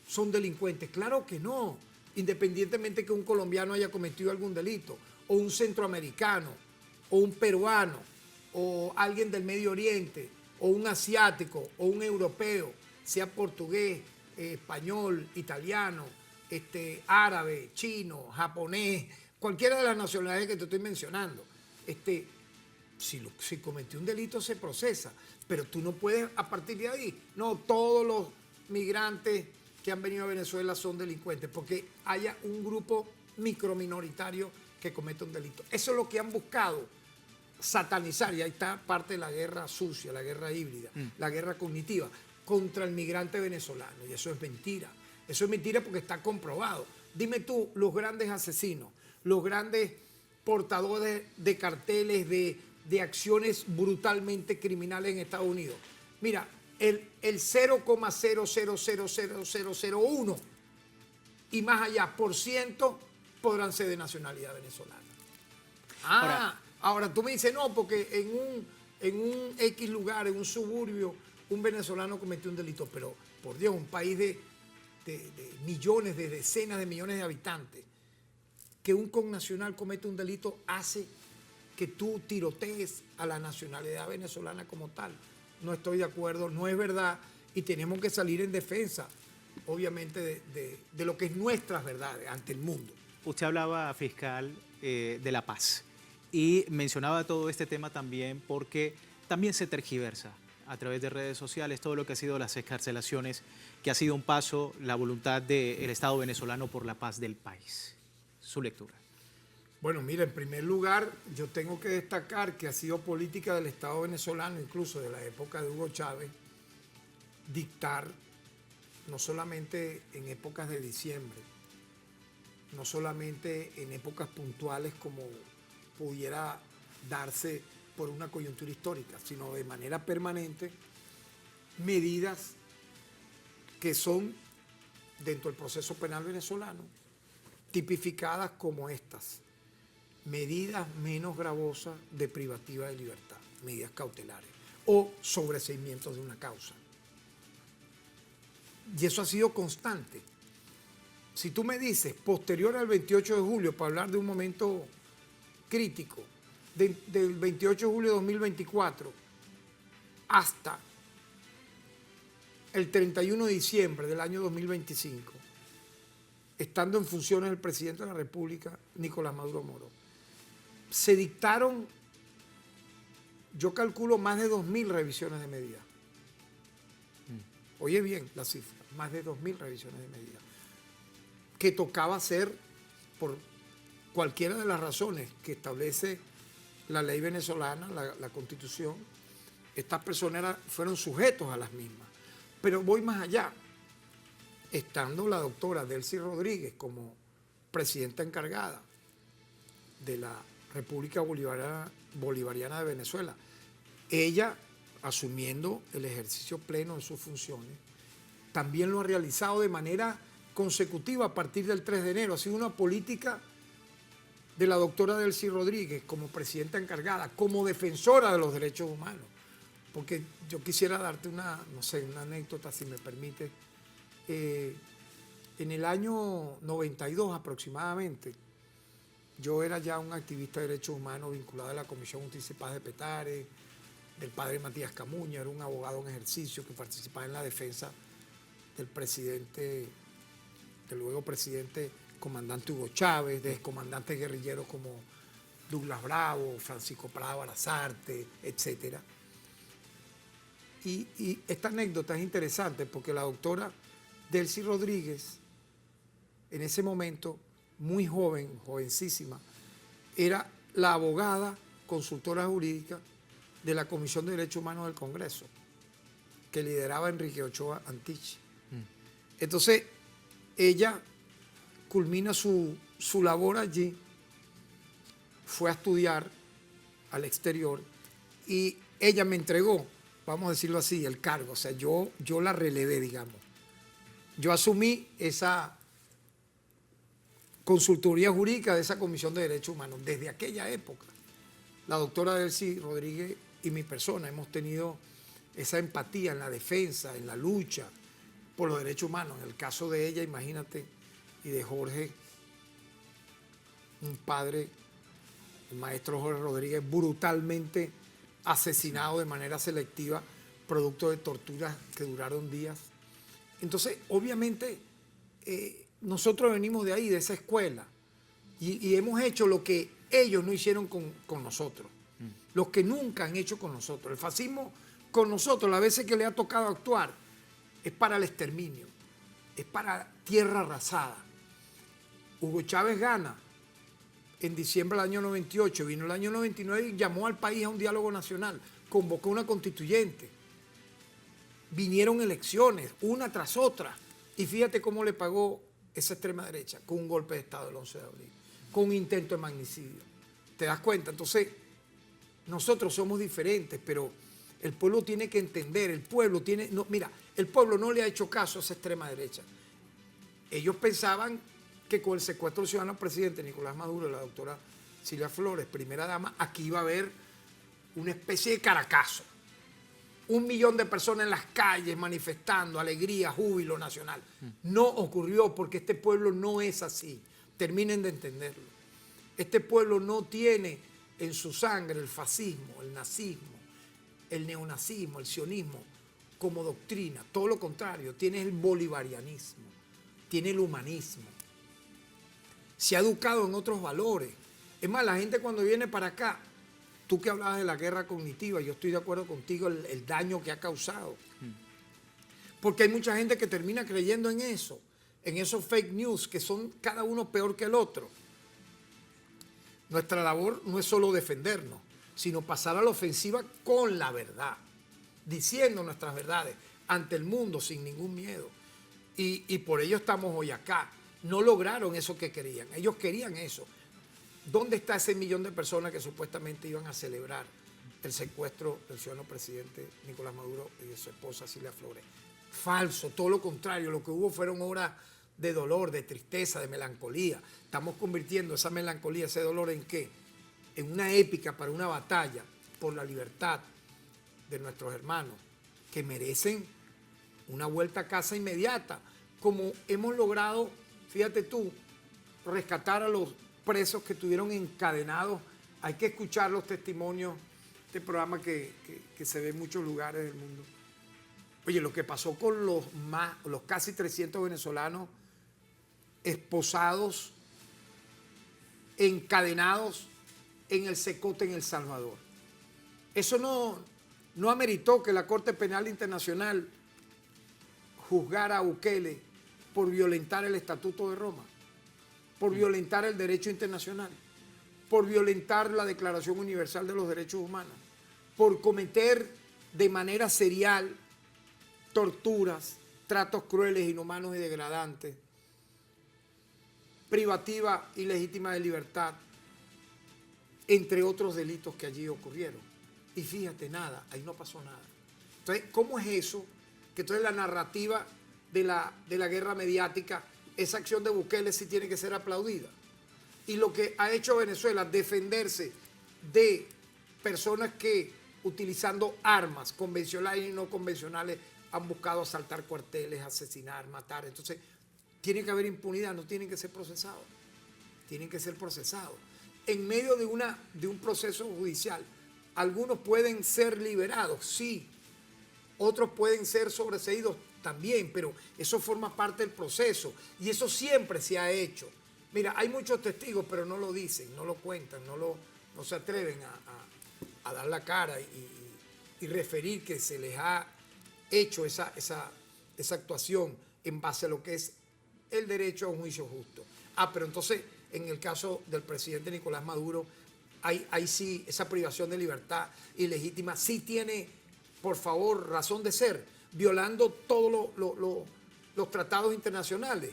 son delincuentes. Claro que no, independientemente que un colombiano haya cometido algún delito, o un centroamericano, o un peruano, o alguien del Medio Oriente, o un asiático, o un europeo, sea portugués, español, italiano, árabe, chino, japonés, cualquiera de las nacionalidades que te estoy mencionando. Si cometió un delito se procesa, pero tú no puedes a partir de ahí, no, todos los migrantes que han venido a Venezuela son delincuentes, porque haya un grupo microminoritario que cometa un delito. Eso es lo que han buscado, satanizar, y ahí está parte de la guerra sucia, la guerra híbrida, la guerra cognitiva contra el migrante venezolano, y eso es mentira. Eso es mentira porque está comprobado. Dime tú, los grandes asesinos, los grandes portadores de carteles, de acciones brutalmente criminales en Estados Unidos. Mira, el 0,000001 y más allá por ciento podrán ser de nacionalidad venezolana. Ahora tú me dices, no, porque en un X lugar, en un suburbio, un venezolano cometió un delito, pero por Dios, un país de millones, de decenas de millones de habitantes, que un connacional comete un delito hace que tú tirotees a la nacionalidad venezolana como tal. No estoy de acuerdo, no es verdad, y tenemos que salir en defensa, obviamente, de lo que es nuestras verdades ante el mundo. Usted hablaba, fiscal, de la paz y mencionaba todo este tema también porque también se tergiversa a través de redes sociales todo lo que ha sido las excarcelaciones, que ha sido un paso, la voluntad del Estado venezolano por la paz del país. Su lectura. Bueno, mira, en primer lugar, yo tengo que destacar que ha sido política del Estado venezolano, incluso de la época de Hugo Chávez, dictar, no solamente en épocas de diciembre, no solamente en épocas puntuales como pudiera darse por una coyuntura histórica, sino de manera permanente, medidas que son, dentro del proceso penal venezolano, tipificadas como estas: medidas menos gravosas de privativa de libertad, medidas cautelares o sobreseimientos de una causa. Y eso ha sido constante. Si tú me dices, posterior al 28 de julio, para hablar de un momento crítico, del 28 de julio de 2024 hasta el 31 de diciembre del año 2025, estando en funciones el presidente de la República, Nicolás Maduro Moro, se dictaron, yo calculo, más de 2.000 revisiones de medidas. Oye bien la cifra, más de 2.000 revisiones de medidas, que tocaba hacer por cualquiera de las razones que establece la ley venezolana, la Constitución. Estas personas fueron sujetos a las mismas. Pero voy más allá. Estando la doctora Delcy Rodríguez como presidenta encargada de la República Bolivariana de Venezuela, ella, asumiendo el ejercicio pleno de sus funciones, también lo ha realizado de manera consecutiva a partir del 3 de enero. Ha sido una política de la doctora Delcy Rodríguez como presidenta encargada, como defensora de los derechos humanos. Porque yo quisiera darte una anécdota, si me permite. En el año 92 aproximadamente, yo era ya un activista de derechos humanos vinculado a la Comisión Justicia y Paz de Petare, del padre Matías Camuña, era un abogado en ejercicio que participaba en la defensa del presidente, del luego presidente comandante Hugo Chávez, de comandantes guerrilleros como Douglas Bravo, Francisco Prado Arazarte, etc. Y esta anécdota es interesante porque la doctora Delcy Rodríguez, en ese momento, muy joven, jovencísima, era la abogada consultora jurídica de la Comisión de Derechos Humanos del Congreso, que lideraba Enrique Ochoa Antichi. Entonces, ella culmina su labor allí, fue a estudiar al exterior y ella me entregó, vamos a decirlo así, el cargo. O sea, yo la relevé, digamos. Yo asumí esa consultoría jurídica de esa Comisión de Derechos Humanos. Desde aquella época, la doctora Delcy Rodríguez y mi persona hemos tenido esa empatía en la defensa, en la lucha por los derechos humanos. En el caso de ella, imagínate, y de Jorge, un padre, el maestro Jorge Rodríguez, brutalmente asesinado de manera selectiva, producto de torturas que duraron días. Entonces, obviamente, nosotros venimos de ahí, de esa escuela, y hemos hecho lo que ellos no hicieron con nosotros, lo que nunca han hecho con nosotros. El fascismo con nosotros, las veces que le ha tocado actuar, es para el exterminio, es para tierra arrasada. Hugo Chávez gana en diciembre del año 98, vino el año 99 y llamó al país a un diálogo nacional, convocó una constituyente. Vinieron elecciones, una tras otra, y fíjate cómo le pagó esa extrema derecha, con un golpe de Estado el 11 de abril, con un intento de magnicidio. ¿Te das cuenta? Entonces, nosotros somos diferentes, pero el pueblo tiene que entender, el pueblo tiene... No, mira, el pueblo no le ha hecho caso a esa extrema derecha. Ellos pensaban que con el secuestro del ciudadano presidente Nicolás Maduro y la doctora Silvia Flores, primera dama, aquí iba a haber una especie de Caracazo. 1 millón de personas en las calles manifestando alegría, júbilo nacional. No ocurrió porque este pueblo no es así. Terminen de entenderlo. Este pueblo no tiene en su sangre el fascismo, el nazismo, el neonazismo, el sionismo como doctrina. Todo lo contrario, tiene el bolivarianismo, tiene el humanismo. Se ha educado en otros valores. Es más, la gente cuando viene para acá, tú que hablabas de la guerra cognitiva, yo estoy de acuerdo contigo, el daño que ha causado. Porque hay mucha gente que termina creyendo en esos fake news que son cada uno peor que el otro. Nuestra labor no es solo defendernos, sino pasar a la ofensiva con la verdad, diciendo nuestras verdades ante el mundo sin ningún miedo. Y por ello estamos hoy acá. No lograron eso que querían, ellos querían eso. ¿Dónde está ese 1 millón de personas que supuestamente iban a celebrar el secuestro del ciudadano presidente Nicolás Maduro y de su esposa Silvia Flores? Falso, todo lo contrario. Lo que hubo fueron horas de dolor, de tristeza, de melancolía. Estamos convirtiendo esa melancolía, ese dolor, ¿en qué? En una épica para una batalla por la libertad de nuestros hermanos que merecen una vuelta a casa inmediata, como hemos logrado, fíjate tú, rescatar a los presos que estuvieron encadenados. Hay que escuchar los testimonios, este programa que se ve en muchos lugares del mundo. Oye, lo que pasó con los casi 300 venezolanos esposados, encadenados en el Secote en El Salvador. Eso no ameritó que la Corte Penal Internacional juzgara a Bukele por violentar el Estatuto de Roma, por violentar el derecho internacional, por violentar la Declaración Universal de los Derechos Humanos, por cometer de manera serial torturas, tratos crueles, inhumanos y degradantes, privativa ilegítima de libertad, entre otros delitos que allí ocurrieron. Y fíjate, nada, ahí no pasó nada. Entonces, ¿cómo es eso? Que entonces la narrativa de la guerra mediática, esa acción de Bukele sí tiene que ser aplaudida. Y lo que ha hecho Venezuela, defenderse de personas que utilizando armas convencionales y no convencionales han buscado asaltar cuarteles, asesinar, matar. Entonces, tiene que haber impunidad, no tienen que ser procesados. Tienen que ser procesados. En medio de un proceso judicial, algunos pueden ser liberados, sí. Otros pueden ser sobreseídos también, pero eso forma parte del proceso. Y eso siempre se ha hecho. Mira, hay muchos testigos, pero no lo dicen, no lo cuentan, no se atreven a dar la cara y referir que se les ha hecho esa actuación en base a lo que es el derecho a un juicio justo. Pero entonces, en el caso del presidente Nicolás Maduro, ahí sí, esa privación de libertad ilegítima sí tiene, por favor, razón de ser, violando todos los tratados internacionales.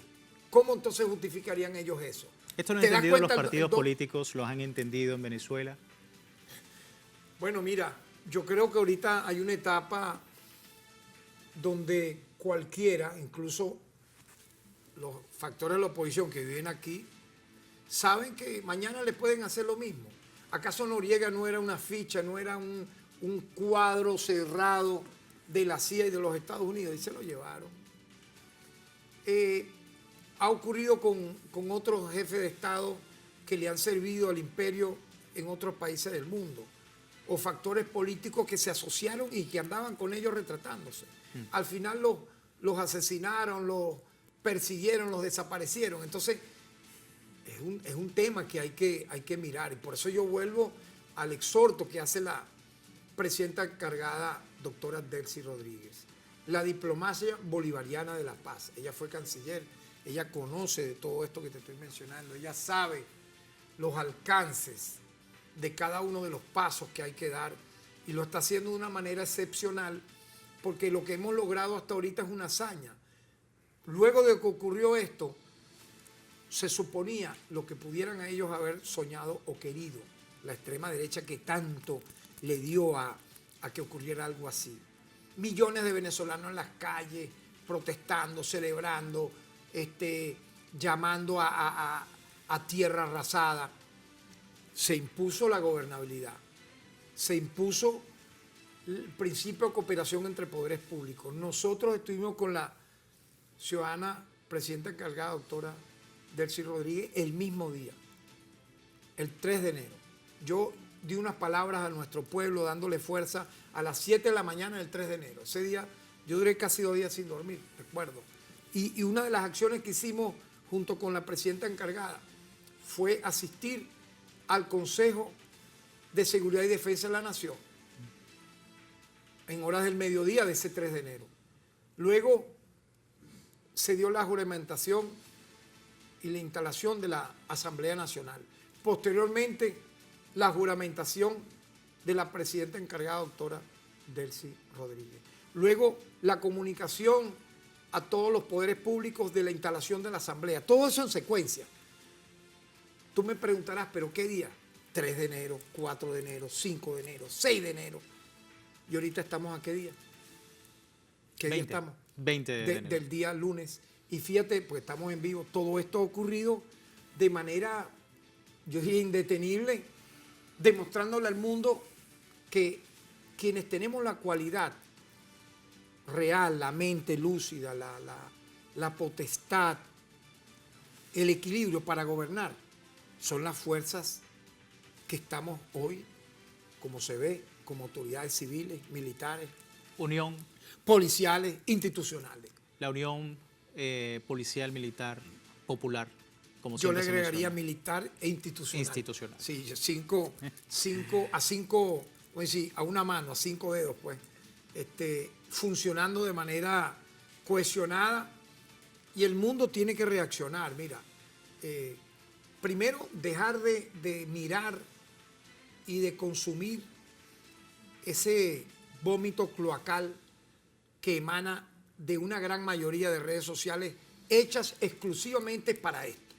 ¿Cómo entonces justificarían ellos eso? ¿Esto lo han entendido los partidos políticos? ¿Los han entendido en Venezuela? Bueno, mira, yo creo que ahorita hay una etapa donde cualquiera, incluso los factores de la oposición que viven aquí, saben que mañana le pueden hacer lo mismo. ¿Acaso Noriega no era una ficha, no era un un cuadro cerrado de la CIA y de los Estados Unidos, y se lo llevaron. Ha ocurrido con otros jefes de Estado que le han servido al imperio en otros países del mundo, o factores políticos que se asociaron y que andaban con ellos retratándose. Al final los asesinaron, los persiguieron, los desaparecieron. Entonces, es un tema que hay que mirar, y por eso yo vuelvo al exhorto que hace la presidenta encargada, doctora Delcy Rodríguez. La diplomacia bolivariana de la paz. Ella fue canciller, ella conoce de todo esto que te estoy mencionando, ella sabe los alcances de cada uno de los pasos que hay que dar, y lo está haciendo de una manera excepcional, porque lo que hemos logrado hasta ahorita es una hazaña. Luego de que ocurrió esto, se suponía lo que pudieran a ellos haber soñado o querido, la extrema derecha que tanto le dio a que ocurriera algo así. Millones de venezolanos en las calles, protestando, celebrando, llamando a tierra arrasada. Se impuso la gobernabilidad, se impuso el principio de cooperación entre poderes públicos. Nosotros estuvimos con la ciudadana presidenta encargada, doctora Delcy Rodríguez, el mismo día, el 3 de enero. Yo di unas palabras a nuestro pueblo dándole fuerza a las 7 de la mañana del 3 de enero. Ese día yo duré casi 2 días sin dormir, recuerdo. Y una de las acciones que hicimos junto con la presidenta encargada fue asistir al Consejo de Seguridad y Defensa de la Nación en horas del mediodía de ese 3 de enero. Luego se dio la juramentación y la instalación de la Asamblea Nacional. Posteriormente, la juramentación de la presidenta encargada, doctora Delcy Rodríguez. Luego, la comunicación a todos los poderes públicos de la instalación de la Asamblea. Todo eso en secuencia. Tú me preguntarás, ¿pero qué día? 3 de enero, 4 de enero, 5 de enero, 6 de enero. ¿Y ahorita estamos a qué día? ¿Qué 20, día estamos? 20 de enero. Del día lunes. Y fíjate, pues estamos en vivo. Todo esto ha ocurrido de manera, yo diría, indetenible, demostrándole al mundo que quienes tenemos la cualidad real, la mente lúcida, la potestad, el equilibrio para gobernar, son las fuerzas que estamos hoy, como se ve, como autoridades civiles, militares, Unión, policiales, institucionales. la unión policial, militar, popular, como Yo le siempre se agregaría menciona. militar e institucional. Institucional. Sí, a una mano, a 5 dedos, pues, funcionando de manera cohesionada, y el mundo tiene que reaccionar. Mira, primero dejar de mirar y de consumir ese vómito cloacal que emana de una gran mayoría de redes sociales hechas exclusivamente para esto,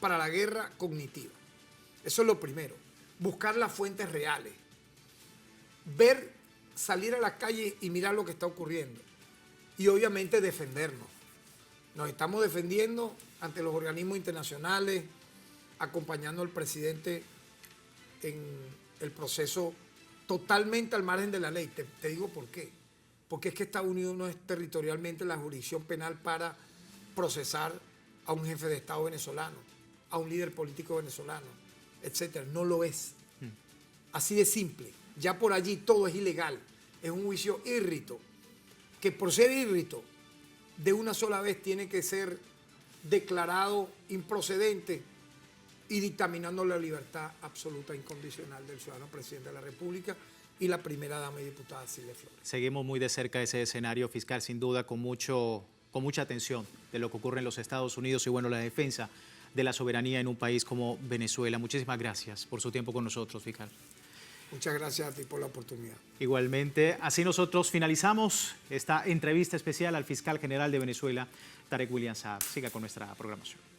para la guerra cognitiva. Eso es lo primero. Buscar las fuentes reales. Salir a la calle y mirar lo que está ocurriendo. Y obviamente defendernos. Nos estamos defendiendo ante los organismos internacionales, acompañando al presidente en el proceso totalmente al margen de la ley. Te digo por qué. Porque es que Estados Unidos no es territorialmente la jurisdicción penal para procesar a un jefe de Estado venezolano, a un líder político venezolano, etcétera. No lo es. Así de simple. Ya por allí todo es ilegal. Es un juicio írrito, que por ser írrito, de una sola vez tiene que ser declarado improcedente y dictaminando la libertad absoluta e incondicional del ciudadano presidente de la República y la primera dama y diputada Cilia Flores. Seguimos muy de cerca ese escenario fiscal, sin duda, con mucha atención de lo que ocurre en los Estados Unidos y, bueno, la defensa de la soberanía en un país como Venezuela. Muchísimas gracias por su tiempo con nosotros, fiscal. Muchas gracias a ti por la oportunidad. Igualmente, así nosotros finalizamos esta entrevista especial al fiscal general de Venezuela, Tarek William Saab. Siga con nuestra programación.